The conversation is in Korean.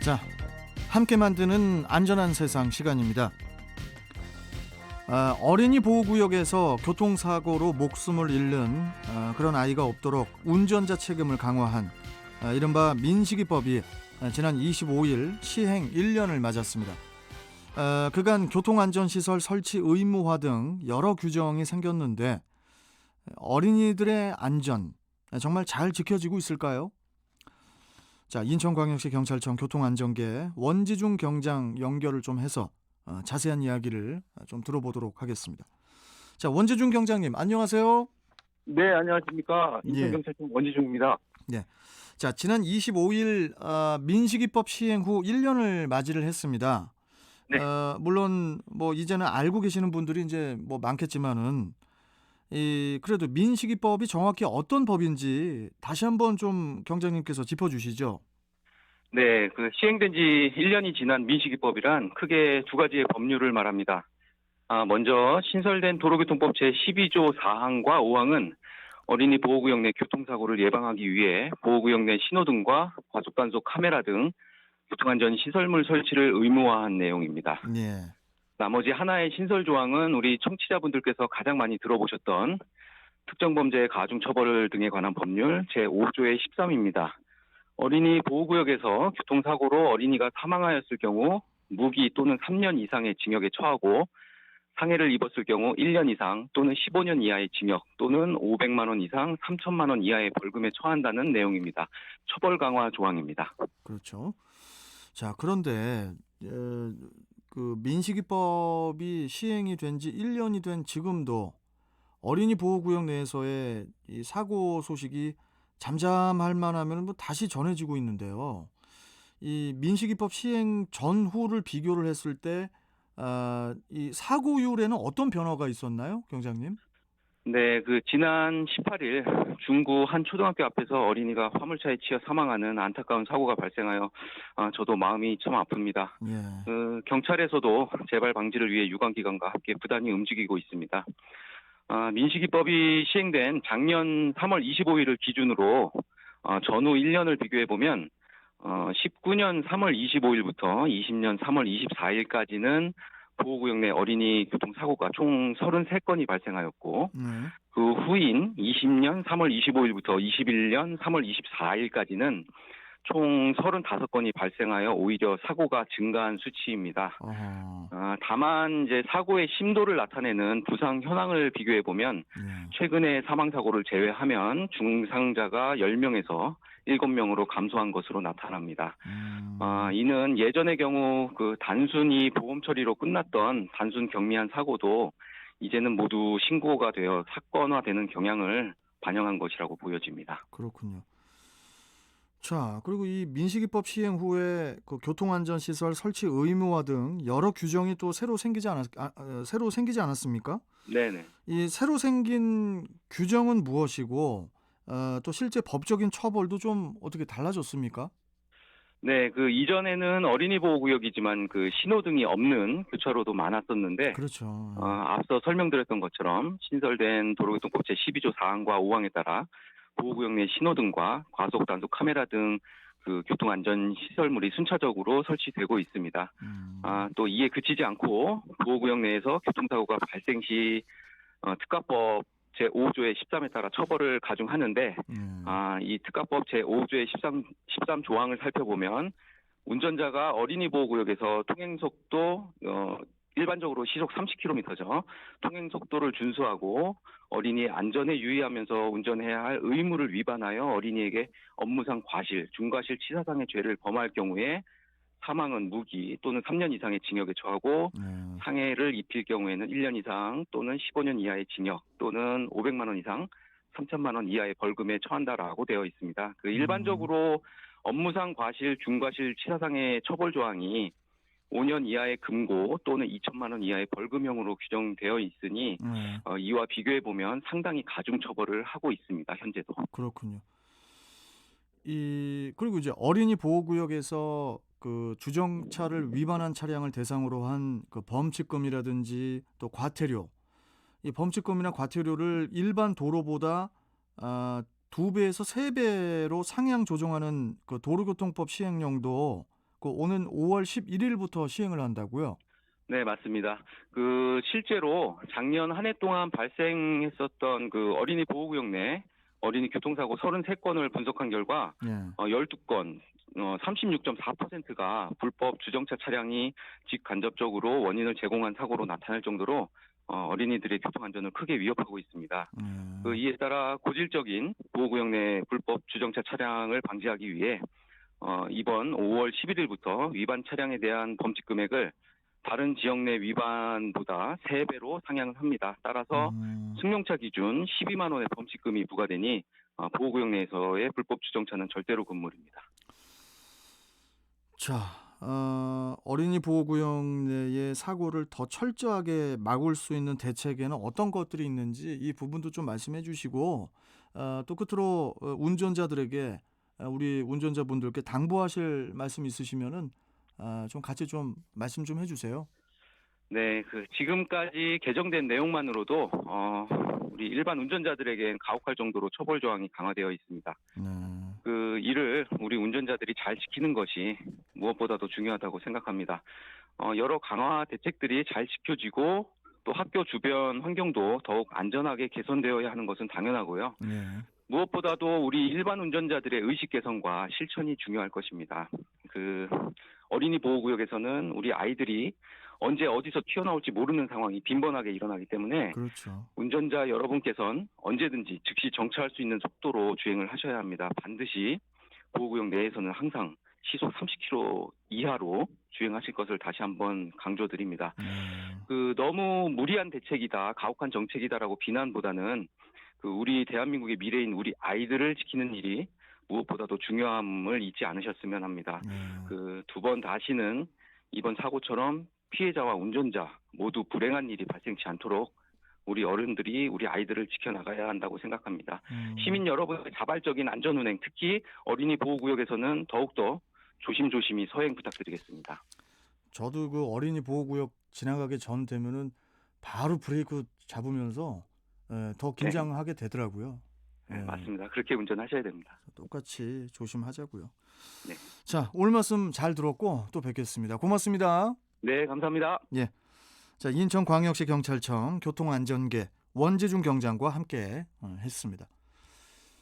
자, 함께 만드는 안전한 세상 시간입니다. 어린이 보호구역에서 교통사고로 목숨을 잃는 그런 아이가 없도록 운전자 책임을 강화한 이른바 민식이법이 지난 25일 시행 1년을 맞았습니다. 그간 교통안전시설 설치 의무화 등 여러 규정이 생겼는데 어린이들의 안전 정말 잘 지켜지고 있을까요? 자, 인천광역시 경찰청 교통안전계 원지중 경장 연결을 좀 해서 자세한 이야기를 좀 들어보도록 하겠습니다. 자, 원지중 경장님 안녕하세요. 네, 안녕하십니까. 예. 인천경찰청 원지중입니다. 네. 자, 지난 25일 민식이법 시행 후 1년을 맞이를 했습니다. 네. 물론 뭐 이제는 알고 계시는 분들이 이제 뭐 많겠지만은 그래도 민식이법이 정확히 어떤 법인지 다시 한번 좀 경장님께서 짚어주시죠. 네, 시행된 지 1년이 지난 민식이법이란 크게 두 가지의 법률을 말합니다. 먼저 신설된 도로교통법 제12조 4항과 5항은 어린이 보호구역 내 교통사고를 예방하기 위해 보호구역 내 신호등과 과속단속 카메라 등 교통안전 시설물 설치를 의무화한 내용입니다. 예. 나머지 하나의 신설 조항은 우리 청취자분들께서 가장 많이 들어보셨던 특정범죄 가중처벌 등에 관한 법률 제5조의 13입니다. 어린이 보호구역에서 교통사고로 어린이가 사망하였을 경우 무기 또는 3년 이상의 징역에 처하고 상해를 입었을 경우 1년 이상 또는 15년 이하의 징역 또는 500만 원 이상 3천만 원 이하의 벌금에 처한다는 내용입니다. 처벌 강화 조항입니다. 그렇죠. 자, 그런데 그 민식이법이 시행이 된 지 1년이 된 지금도 어린이 보호구역 내에서의 이 사고 소식이 잠잠할 만하면 뭐 다시 전해지고 있는데요. 이 민식이법 시행 전후를 비교를 했을 때 이 사고율에는 어떤 변화가 있었나요, 경장님? 네, 지난 18일 중구 한 초등학교 앞에서 어린이가 화물차에 치여 사망하는 안타까운 사고가 발생하여 저도 마음이 참 아픕니다. 예. 경찰에서도 재발 방지를 위해 유관기관과 함께 부단히 움직이고 있습니다. 민식이법이 시행된 작년 3월 25일을 기준으로 전후 1년을 비교해보면 19년 3월 25일부터 20년 3월 24일까지는 보호구역 내 어린이 교통사고가 총 33건이 발생하였고 그 후인 20년 3월 25일부터 21년 3월 24일까지는 총 35건이 발생하여 오히려 사고가 증가한 수치입니다. 다만 이제 사고의 심도를 나타내는 부상 현황을 비교해 보면 최근의 사망 사고를 제외하면 중상자가 10명에서 7명으로 감소한 것으로 나타납니다. 이는 예전의 경우 단순히 보험 처리로 끝났던 단순 경미한 사고도 이제는 모두 신고가 되어 사건화되는 경향을 반영한 것이라고 보여집니다. 그렇군요. 자, 그리고 이 민식이법 시행 후에 그 교통안전시설 설치 의무화 등 여러 규정이 또 새로 생기지 않았습니까? 네네. 이 새로 생긴 규정은 무엇이고 또 실제 법적인 처벌도 좀 어떻게 달라졌습니까? 네, 이전에는 어린이 보호구역이지만 신호등이 없는 교차로도 많았었는데, 그렇죠. 앞서 설명드렸던 것처럼 신설된 도로교통법 제12조 4항과 5항에 따라 보호구역 내 신호등과 과속 단속 카메라 등 교통안전 시설물이 순차적으로 설치되고 있습니다. 또 이에 그치지 않고 보호구역 내에서 교통사고가 발생 시 특가법 제5조의 13에 따라 처벌을 가중하는데 이 특가법 제5조의 13 조항을 살펴보면 운전자가 어린이 보호구역에서 통행속도 일반적으로 시속 30km죠. 통행속도를 준수하고 어린이의 안전에 유의하면서 운전해야 할 의무를 위반하여 어린이에게 업무상 과실, 중과실 치사상의 죄를 범할 경우에 사망은 무기 또는 3년 이상의 징역에 처하고 상해를 입힐 경우에는 1년 이상 또는 15년 이하의 징역 또는 500만 원 이상 3천만 원 이하의 벌금에 처한다라고 되어 있습니다. 일반적으로 업무상 과실, 중과실 치사상의 처벌 조항이 5년 이하의 금고 또는 2천만 원 이하의 벌금형으로 규정되어 있으니 이와 비교해 보면 상당히 가중 처벌을 하고 있습니다. 현재도. 그렇군요. 그리고 이제 어린이 보호구역에서 그 주정차를 위반한 차량을 대상으로 한 그 범칙금이라든지 또 과태료, 이 범칙금이나 과태료를 일반 도로보다 2배에서 3배로 상향 조정하는 그 도로교통법 시행령도 그 오는 5월 11일부터 시행을 한다고요? 네, 맞습니다. 실제로 작년 한 해 동안 발생했었던 어린이 보호구역 내 어린이 교통사고 33건을 분석한 결과 예. 12건, 36.4%가 불법 주정차 차량이 직간접적으로 원인을 제공한 사고로 나타날 정도로 어린이들의 교통 안전을 크게 위협하고 있습니다. 이에 따라 고질적인 보호구역 내 불법 주정차 차량을 방지하기 위해 이번 5월 11일부터 위반 차량에 대한 범칙 금액을 다른 지역 내 위반보다 3배로 상향을 합니다. 따라서 승용차 기준 12만 원의 범칙금이 부과되니 보호구역 내에서의 불법 주정차는 절대로 금물입니다. 자, 어린이 보호구역 내의 사고를 더 철저하게 막을 수 있는 대책에는 어떤 것들이 있는지 이 부분도 좀 말씀해 주시고 또 끝으로 운전자들에게 우리 운전자분들께 당부하실 말씀 있으시면은 좀 같이 좀 말씀 좀 해주세요. 네, 지금까지 개정된 내용만으로도 우리 일반 운전자들에겐 가혹할 정도로 처벌 조항이 강화되어 있습니다. 네. 이를 우리 운전자들이 잘 지키는 것이 무엇보다도 중요하다고 생각합니다. 여러 강화 대책들이 잘 지켜지고 또 학교 주변 환경도 더욱 안전하게 개선되어야 하는 것은 당연하고요. 네. 무엇보다도 우리 일반 운전자들의 의식 개선과 실천이 중요할 것입니다. 어린이 보호구역에서는 우리 아이들이 언제 어디서 튀어나올지 모르는 상황이 빈번하게 일어나기 때문에 그렇죠. 운전자 여러분께서는 언제든지 즉시 정차할 수 있는 속도로 주행을 하셔야 합니다. 반드시 보호구역 내에서는 항상 시속 30km 이하로 주행하실 것을 다시 한번 강조드립니다. 너무 무리한 대책이다, 가혹한 정책이다라고 비난보다는 우리 대한민국의 미래인 우리 아이들을 지키는 일이 무엇보다도 중요함을 잊지 않으셨으면 합니다. 2번 다시는 이번 사고처럼 피해자와 운전자 모두 불행한 일이 발생치 않도록 우리 어른들이 우리 아이들을 지켜나가야 한다고 생각합니다. 시민 여러분의 자발적인 안전운행, 특히 어린이 보호구역에서는 더욱더 조심조심히 서행 부탁드리겠습니다. 저도 어린이 보호구역 지나가기 전 되면은 바로 브레이크 잡으면서 더 긴장하게 되더라고요. 네, 맞습니다. 그렇게 운전하셔야 됩니다. 똑같이 조심하자고요. 네. 자, 오늘 말씀 잘 들었고 또 뵙겠습니다. 고맙습니다. 네, 감사합니다. 예. 자, 인천광역시 경찰청 교통안전계 원재중 경장과 함께 했습니다.